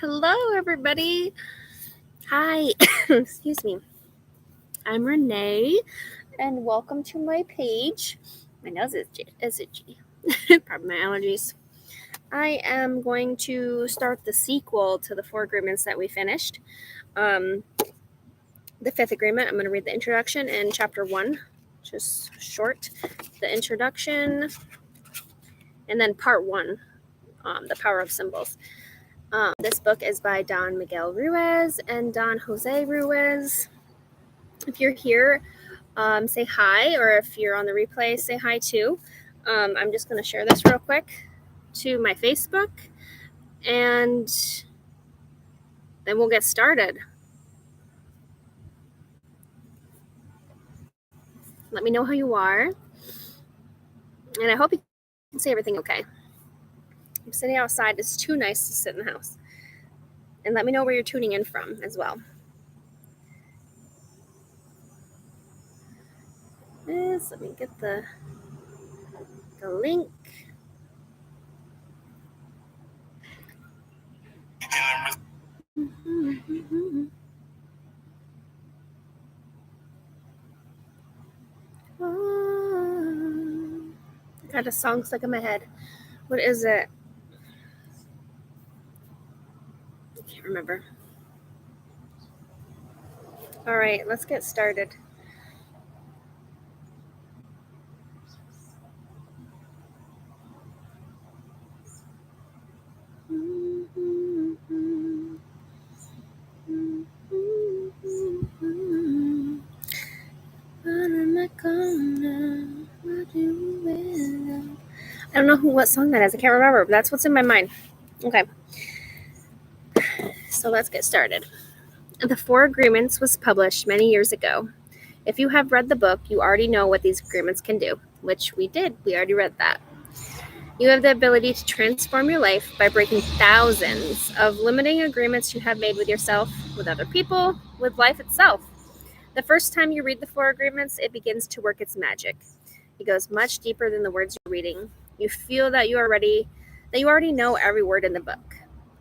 Hello, everybody. Hi. Excuse me. I'm Renee, and welcome to my page. My nose is itchy. Probably my allergies. I am going to start the sequel to the 4 agreements that we finished. The 5th agreement, I'm going to read the introduction and chapter 1, just short. The introduction, and then part 1, the power of symbols. This book is by Don Miguel Ruiz and Don Jose Ruiz. If you're here, say hi, or if you're on the replay, say hi too. I'm just going to share this real quick to my Facebook, and then we'll get started. Let me know how you are, and I hope you can see everything okay. I'm sitting outside. It's too nice to sit in the house. And let me know where you're tuning in from as well. Let me get the link. I got a song stuck in my head. What is it? I can't remember. All right, let's get started. I don't know what song that is. I can't remember, but that's what's in my mind. Okay. So let's get started. The 4 Agreements was published many years ago. If you have read the book, you already know what these agreements can do, which we did. We already read that. You have the ability to transform your life by breaking thousands of limiting agreements you have made with yourself, with other people, with life itself. The first time you read the 4 Agreements, it begins to work its magic. It goes much deeper than the words you're reading. You feel that you already know every word in the book.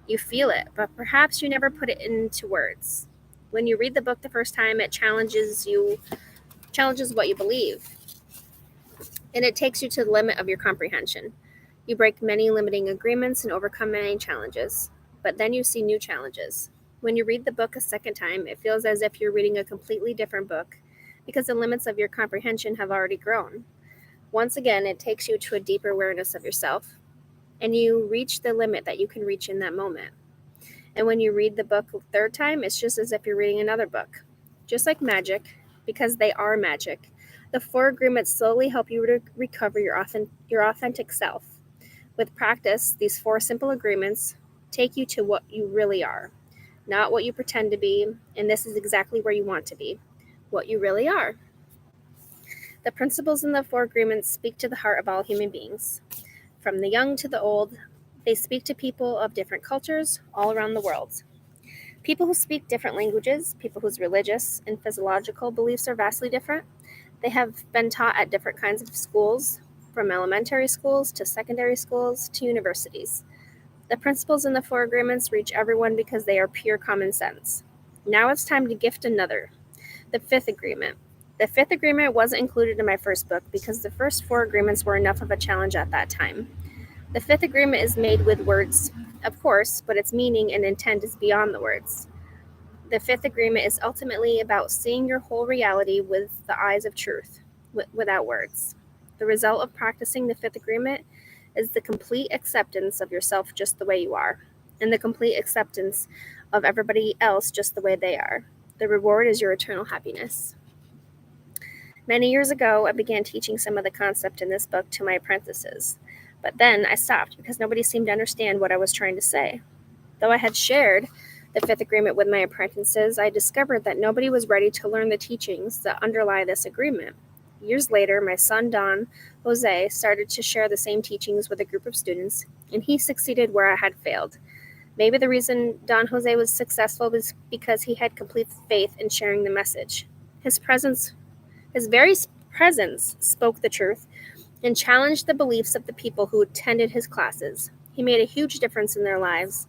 You feel it, but perhaps you never put it into words. When you read the book the first time, it challenges what you believe, and it takes you to the limit of your comprehension. You break many limiting agreements and overcome many challenges, but then you see new challenges. When you read the book a second time, it feels as if you're reading a completely different book because the limits of your comprehension have already grown. Once again, it takes you to a deeper awareness of yourself, and you reach the limit that you can reach in that moment. And when you read the book a third time, it's just as if you're reading another book. Just like magic, because they are magic, the 4 Agreements slowly help you to recover your authentic self. With practice, these 4 simple agreements take you to what you really are, not what you pretend to be, and this is exactly where you want to be, what you really are. The principles in the 4 Agreements speak to the heart of all human beings. From the young to the old, they speak to people of different cultures all around the world. People who speak different languages, people whose religious and physiological beliefs are vastly different. They have been taught at different kinds of schools, from elementary schools to secondary schools to universities. The principles in the 4 Agreements reach everyone because they are pure common sense. Now it's time to gift another, the 5th Agreement. The 5th Agreement wasn't included in my first book because the first 4 agreements were enough of a challenge at that time. The 5th Agreement is made with words, of course, but its meaning and intent is beyond the words. The 5th Agreement is ultimately about seeing your whole reality with the eyes of truth, without words. The result of practicing the 5th Agreement is the complete acceptance of yourself just the way you are, and the complete acceptance of everybody else just the way they are. The reward is your eternal happiness. Many years ago, I began teaching some of the concept in this book to my apprentices, but then I stopped because nobody seemed to understand what I was trying to say. Though I had shared the 5th Agreement with my apprentices, I discovered that nobody was ready to learn the teachings that underlie this agreement. Years later, my son Don Jose started to share the same teachings with a group of students, and he succeeded where I had failed. Maybe the reason Don Jose was successful was because he had complete faith in sharing the message. His very presence spoke the truth and challenged the beliefs of the people who attended his classes. He made a huge difference in their lives.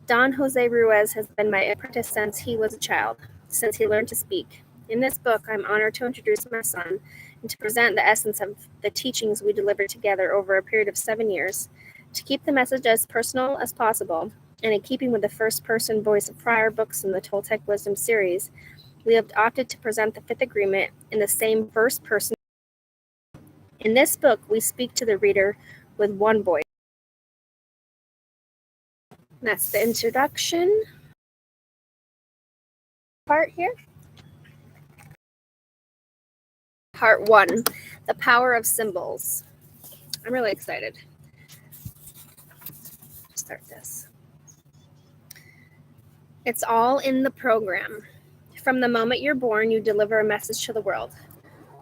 Don Jose Ruiz has been my apprentice since he was a child, since he learned to speak. In this book, I'm honored to introduce my son and to present the essence of the teachings we delivered together over a period of 7 years. To keep the message as personal as possible, and in keeping with the first-person voice of prior books in the Toltec Wisdom series, we have opted to present the Fifth Agreement in the same first person. In this book, we speak to the reader with one voice. That's the introduction part here. Part 1, the power of symbols. I'm really excited to start this. It's all in the program. From the moment you're born, you deliver a message to the world.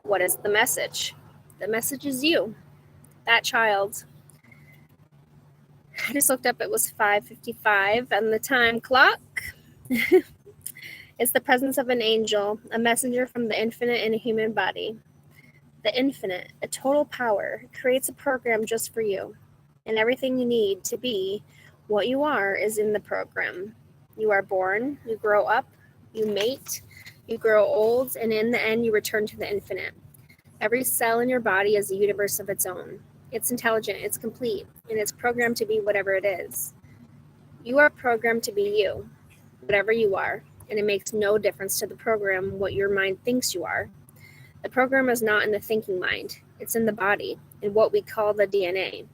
What is the message? The message is you, that child. I just looked up, it was 5:55 on the time clock. It's the presence of an angel, a messenger from the infinite in a human body. The infinite, a total power, creates a program just for you. And everything you need to be what you are is in the program. You are born, you grow up, you mate, you grow old, and in the end, you return to the infinite. Every cell in your body is a universe of its own. It's intelligent, it's complete, and it's programmed to be whatever it is. You are programmed to be you, whatever you are, and it makes no difference to the program what your mind thinks you are. The program is not in the thinking mind, it's in the body, in what we call the DNA.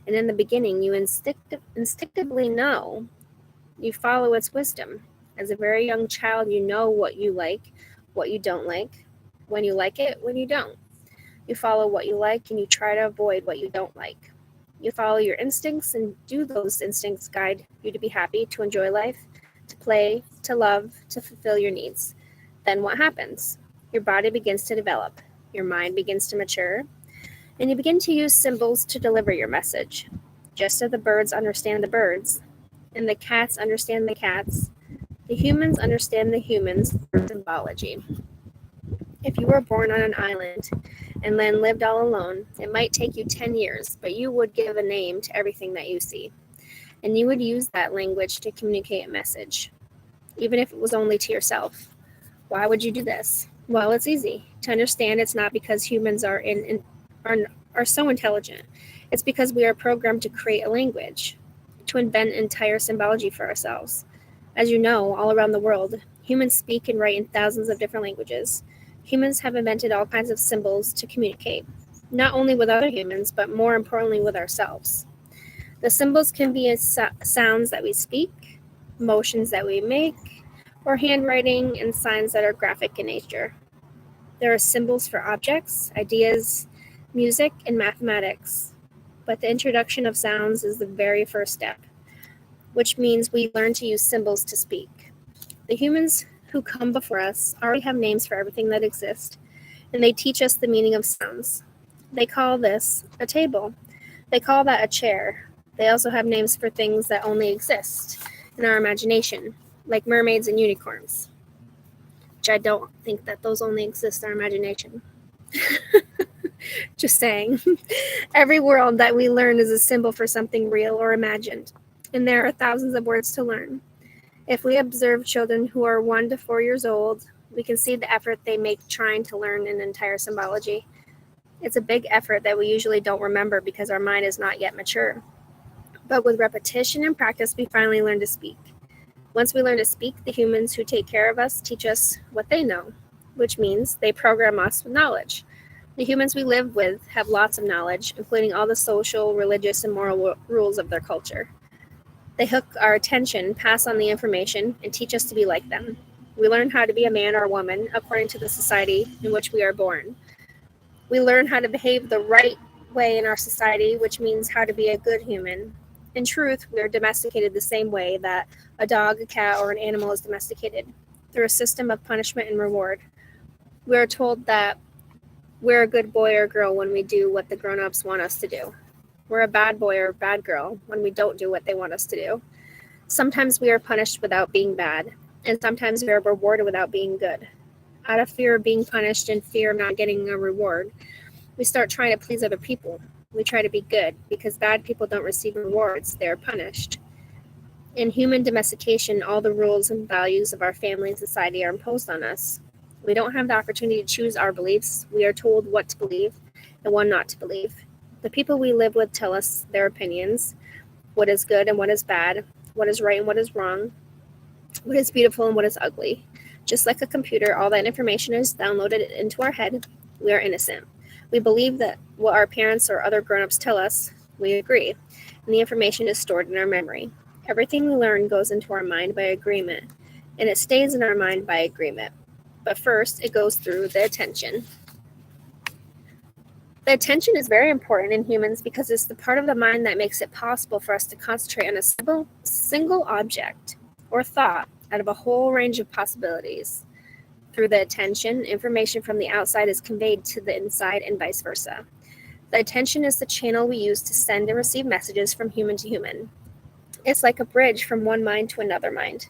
And in the beginning, you instinctively know. You follow its wisdom. As a very young child, you know what you like, what you don't like, when you like it, when you don't. You follow what you like and you try to avoid what you don't like. You follow your instincts, and do those instincts guide you to be happy, to enjoy life, to play, to love, to fulfill your needs. Then what happens? Your body begins to develop, your mind begins to mature, and you begin to use symbols to deliver your message. Just as the birds understand the birds, and the cats understand the cats, the humans understand the humans through symbology. If you were born on an island and then lived all alone, it might take you 10 years, but you would give a name to everything that you see. And you would use that language to communicate a message, even if it was only to yourself. Why would you do this? Well, it's easy to understand. It's not because humans are so intelligent. It's because we are programmed to create a language, to invent entire symbology for ourselves. As you know, all around the world, humans speak and write in thousands of different languages. Humans have invented all kinds of symbols to communicate, not only with other humans, but more importantly with ourselves. The symbols can be sounds that we speak, motions that we make, or handwriting and signs that are graphic in nature. There are symbols for objects, ideas, music, and mathematics. But the introduction of sounds is the very first step, which means we learn to use symbols to speak. The humans who come before us already have names for everything that exists, and they teach us the meaning of sounds. They call this a table. They call that a chair. They also have names for things that only exist in our imagination, like mermaids and unicorns, which I don't think that those only exist in our imagination. Just saying. Every world that we learn is a symbol for something real or imagined, and there are thousands of words to learn. If we observe children who are 1 to 4 years old, we can see the effort they make trying to learn an entire symbology. It's a big effort that we usually don't remember because our mind is not yet mature. But with repetition and practice, we finally learn to speak. Once we learn to speak, the humans who take care of us teach us what they know, which means they program us with knowledge. The humans we live with have lots of knowledge, including all the social, religious, and moral rules of their culture. They hook our attention, pass on the information, and teach us to be like them. We learn how to be a man or a woman according to the society in which we are born. We learn how to behave the right way in our society, which means how to be a good human. In truth, we are domesticated the same way that a dog, a cat, or an animal is domesticated, through a system of punishment and reward. We are told that we're a good boy or girl when we do what the grown-ups want us to do. We're a bad boy or a bad girl when we don't do what they want us to do. Sometimes we are punished without being bad, and sometimes we are rewarded without being good. Out of fear of being punished and fear of not getting a reward, we start trying to please other people. We try to be good because bad people don't receive rewards, they are punished. In human domestication, all the rules and values of our family and society are imposed on us. We don't have the opportunity to choose our beliefs. We are told what to believe and what not to believe. The people we live with tell us their opinions, what is good and what is bad, what is right and what is wrong, what is beautiful and what is ugly. Just like a computer, all that information is downloaded into our head. We are innocent. We believe that what our parents or other grown-ups tell us, we agree, and the information is stored in our memory. Everything we learn goes into our mind by agreement, and it stays in our mind by agreement. But first, it goes through the attention. The attention is very important in humans because it's the part of the mind that makes it possible for us to concentrate on a single object or thought out of a whole range of possibilities. Through the attention, information from the outside is conveyed to the inside and vice versa. The attention is the channel we use to send and receive messages from human to human. It's like a bridge from one mind to another mind.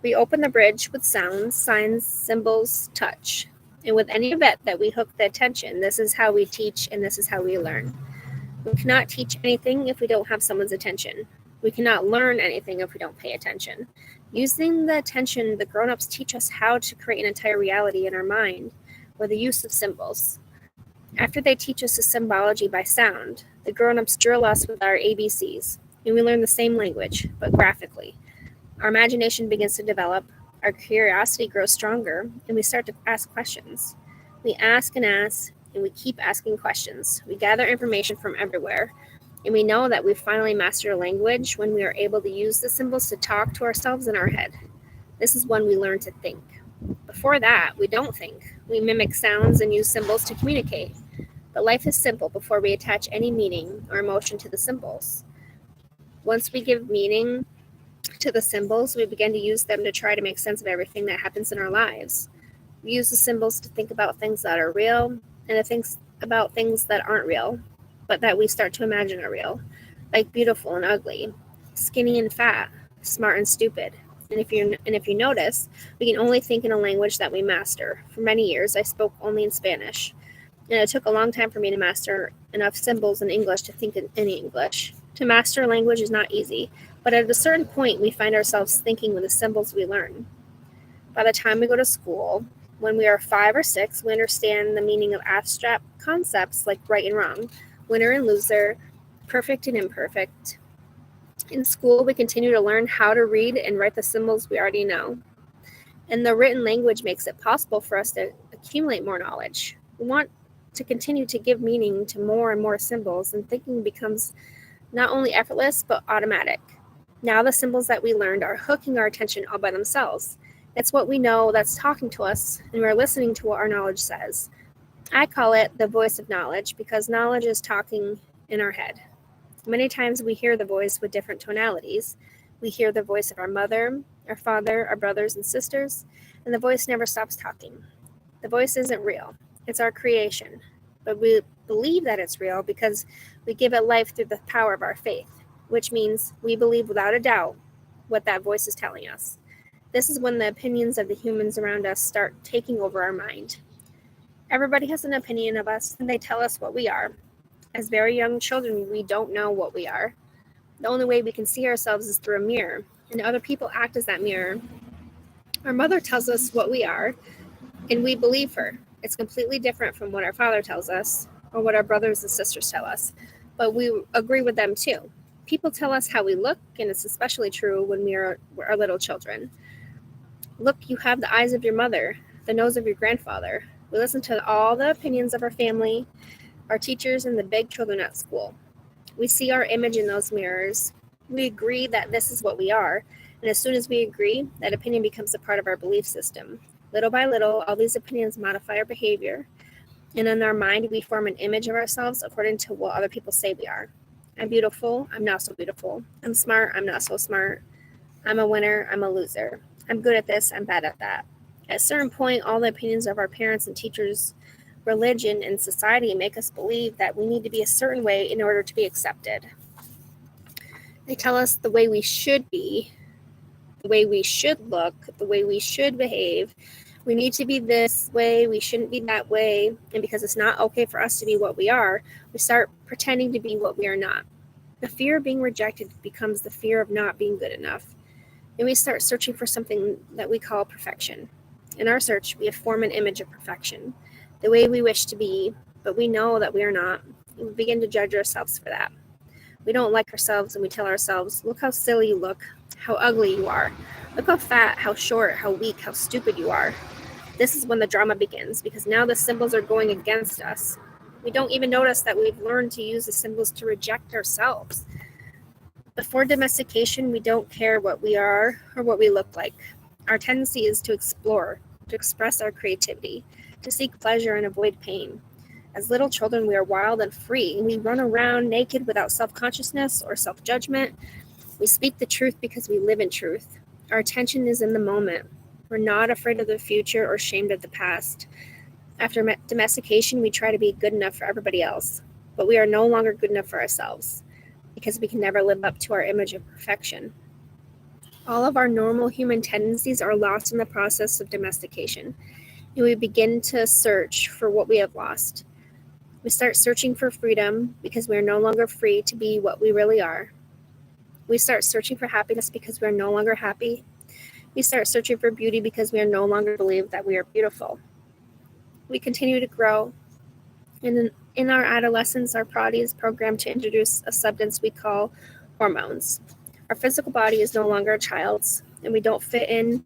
We open the bridge with sounds, signs, symbols, touch. And with any event that we hook the attention, this is how we teach and this is how we learn. We cannot teach anything if we don't have someone's attention. We cannot learn anything if we don't pay attention. Using the attention, the grown-ups teach us how to create an entire reality in our mind with the use of symbols. After they teach us the symbology by sound, the grown-ups drill us with our ABCs, and we learn the same language, but graphically. Our imagination begins to develop, our curiosity grows stronger, and we start to ask questions. We ask, and we keep asking questions. We gather information from everywhere, and we know that we finally master a language when we are able to use the symbols to talk to ourselves in our head. This is when we learn to think. Before that, we don't think. We mimic sounds and use symbols to communicate. But life is simple before we attach any meaning or emotion to the symbols. Once we give meaning to the symbols, we begin to use them to try to make sense of everything that happens in our lives. We use the symbols to think about things that are real and to think about things that aren't real, but that we start to imagine are real, like beautiful and ugly, skinny and fat, smart and stupid. And if you notice, we can only think in a language that we master. For many years, I spoke only in Spanish, and it took a long time for me to master enough symbols in English to think in any English. To master a language is not easy, but at a certain point, we find ourselves thinking with the symbols we learn. By the time we go to school, when we are 5 or 6, we understand the meaning of abstract concepts like right and wrong, winner and loser, perfect and imperfect. In school, we continue to learn how to read and write the symbols we already know. And the written language makes it possible for us to accumulate more knowledge. We want to continue to give meaning to more and more symbols, and thinking becomes not only effortless, but automatic. Now the symbols that we learned are hooking our attention all by themselves. It's what we know that's talking to us, and we're listening to what our knowledge says. I call it the voice of knowledge because knowledge is talking in our head. Many times we hear the voice with different tonalities. We hear the voice of our mother, our father, our brothers and sisters, and the voice never stops talking. The voice isn't real. It's our creation. But we believe that it's real because we give it life through the power of our faith, which means we believe without a doubt what that voice is telling us. This is when the opinions of the humans around us start taking over our mind. Everybody has an opinion of us, and they tell us what we are. As very young children, we don't know what we are. The only way we can see ourselves is through a mirror, and other people act as that mirror. Our mother tells us what we are, and we believe her. It's completely different from what our father tells us or what our brothers and sisters tell us, but we agree with them too. People tell us how we look, and it's especially true when we're little children. Look, you have the eyes of your mother, the nose of your grandfather. We listen to all the opinions of our family, our teachers, and the big children at school. We see our image in those mirrors. We agree that this is what we are, and as soon as we agree, that opinion becomes a part of our belief system. Little by little, all these opinions modify our behavior, and in our mind, we form an image of ourselves according to what other people say we are. I'm beautiful, I'm not so beautiful. I'm smart, I'm not so smart. I'm a winner, I'm a loser. I'm good at this, I'm bad at that. At a certain point, all the opinions of our parents and teachers, religion, and society make us believe that we need to be a certain way in order to be accepted. They tell us the way we should be, the way we should look, the way we should behave. We need to be this way, we shouldn't be that way, and because it's not okay for us to be what we are, we start pretending to be what we are not. The fear of being rejected becomes the fear of not being good enough. and we start searching for something that we call perfection. In our search, we form an image of perfection, the way we wish to be, but we know that we are not, and we begin to judge ourselves for that. We don't like ourselves, and we tell ourselves, look how silly you look, how ugly you are, look how fat, how short, how weak, how stupid you are. This is when the drama begins, because now the symbols are going against us. We don't even notice that we've learned to use the symbols to reject ourselves. Before domestication, we don't care what we are or what we look like. Our tendency is to explore, to express our creativity, to seek pleasure and avoid pain. As little children, we are wild and free, and we run around naked without self-consciousness or self-judgment. We speak the truth because we live in truth. Our attention is in the moment. We're not afraid of the future or ashamed of the past. After domestication, we try to be good enough for everybody else, but we are no longer good enough for ourselves because we can never live up to our image of perfection. All of our normal human tendencies are lost in the process of domestication, and we begin to search for what we have lost. We start searching for freedom because we are no longer free to be what we really are. We start searching for happiness because we are no longer happy. We start searching for beauty because we are no longer believe that we are beautiful. We continue to grow, and in our adolescence, our body is programmed to introduce a substance we call hormones. Our physical body is no longer a child's, and we don't fit in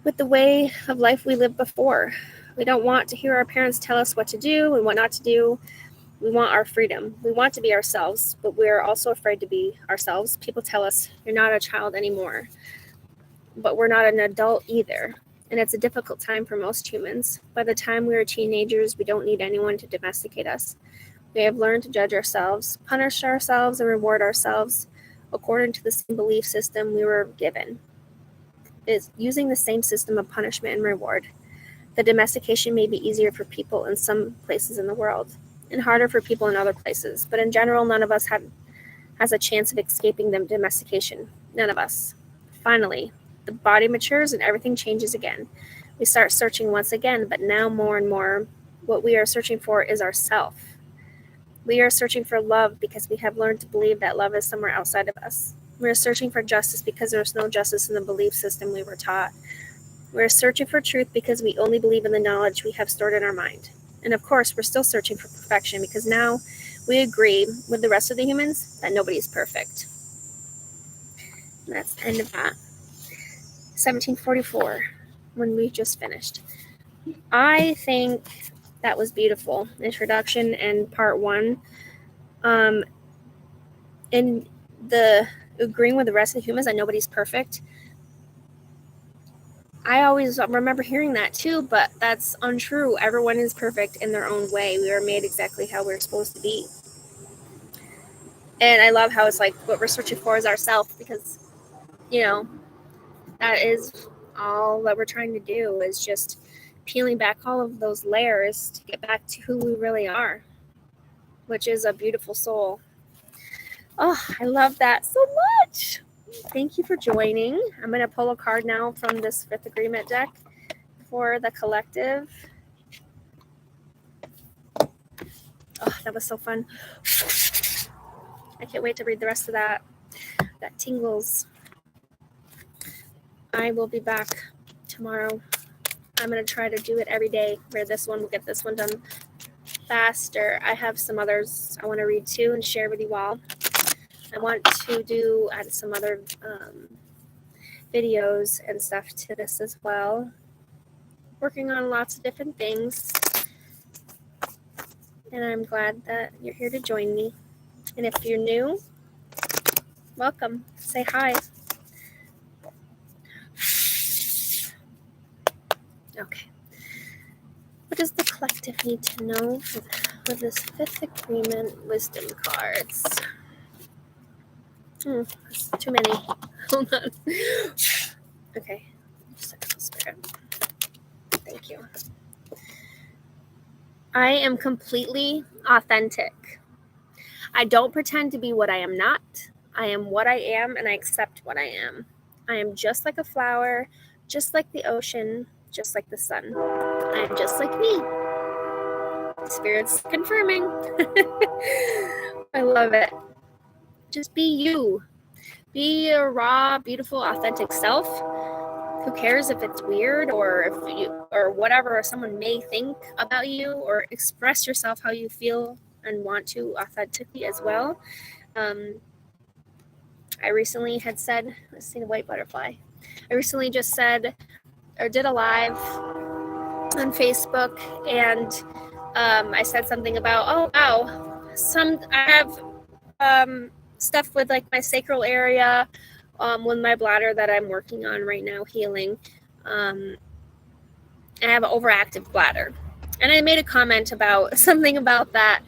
with the way of life we lived before. We don't want to hear our parents tell us what to do and what not to do. We want our freedom. We want to be ourselves, but we're also afraid to be ourselves. People tell us, you're not a child anymore, but we're not an adult either. And it's a difficult time for most humans. By the time we are teenagers, we don't need anyone to domesticate us. We have learned to judge ourselves, punish ourselves, and reward ourselves according to the same belief system we were given. It's using the same system of punishment and reward. The domestication may be easier for people in some places in the world and harder for people in other places, but in general, none of us has a chance of escaping the domestication. None of us. Finally, the body matures and everything changes again. We start searching once again, but now more and more, what we are searching for is ourself. We are searching for love because we have learned to believe that love is somewhere outside of us. We are searching for justice because there is no justice in the belief system we were taught. We are searching for truth because we only believe in the knowledge we have stored in our mind. And of course, we're still searching for perfection because now we agree with the rest of the humans that nobody is perfect. And that's the end of that. 1744, when we just finished. I think that was beautiful. Introduction and part one. In the agreeing with the rest of the humans that nobody's perfect. I always remember hearing that too, but that's untrue. Everyone is perfect in their own way. We are made exactly how we're supposed to be. And I love how it's like what we're searching for is ourselves because, that is all that we're trying to do is just peeling back all of those layers to get back to who we really are, which is a beautiful soul. Oh, I love that so much. Thank you for joining. I'm going to pull a card now from this Fifth Agreement deck for the collective. Oh, that was so fun. I can't wait to read the rest of that. That tingles. I will be back tomorrow. I'm going to try to do it every day where this one will get this one done faster. I have some others I want to read too and share with you all. I want to add some other videos and stuff to this as well. Working on lots of different things. And I'm glad that you're here to join me. And if you're new, welcome. Say hi. Okay. What does the collective need to know with this Fifth Agreement wisdom cards? That's too many. Hold on. Okay. Spirit. Thank you. I am completely authentic. I don't pretend to be what I am not. I am what I am, and I accept what I am. I am just like a flower, just like the ocean, just like the sun. I am just like me. Spirit's confirming. I love it. Just be you. Be a raw, beautiful, authentic self. Who cares if it's weird or if you or whatever someone may think about you, or express yourself how you feel and want to authentically as well. I recently had said, let's see the white butterfly. I recently just said or did a live on Facebook, and I said something about, oh wow, I have stuff with like my sacral area, with my bladder that I'm working on right now healing. I have an overactive bladder, and I made a comment about something about that.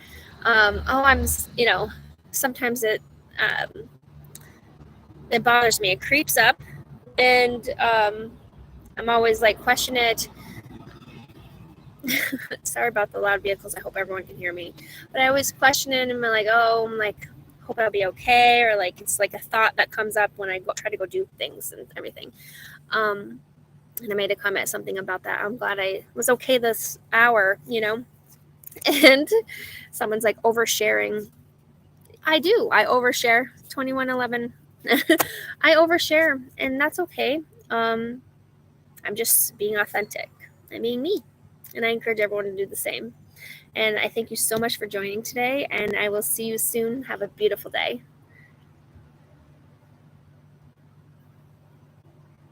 I'm, sometimes it bothers me. It creeps up, and I'm always like question it. Sorry about the loud vehicles. I hope everyone can hear me. But I always question it, and I'm like, hope I'll be okay, or like it's like a thought that comes up when I try to go do things and everything. And I made a comment something about that. I'm glad I was okay this hour, And someone's like oversharing. I do. I overshare. 2111. I overshare, and that's okay. I'm just being authentic. I'm being me. And I encourage everyone to do the same. And I thank you so much for joining today, and I will see you soon. Have a beautiful day.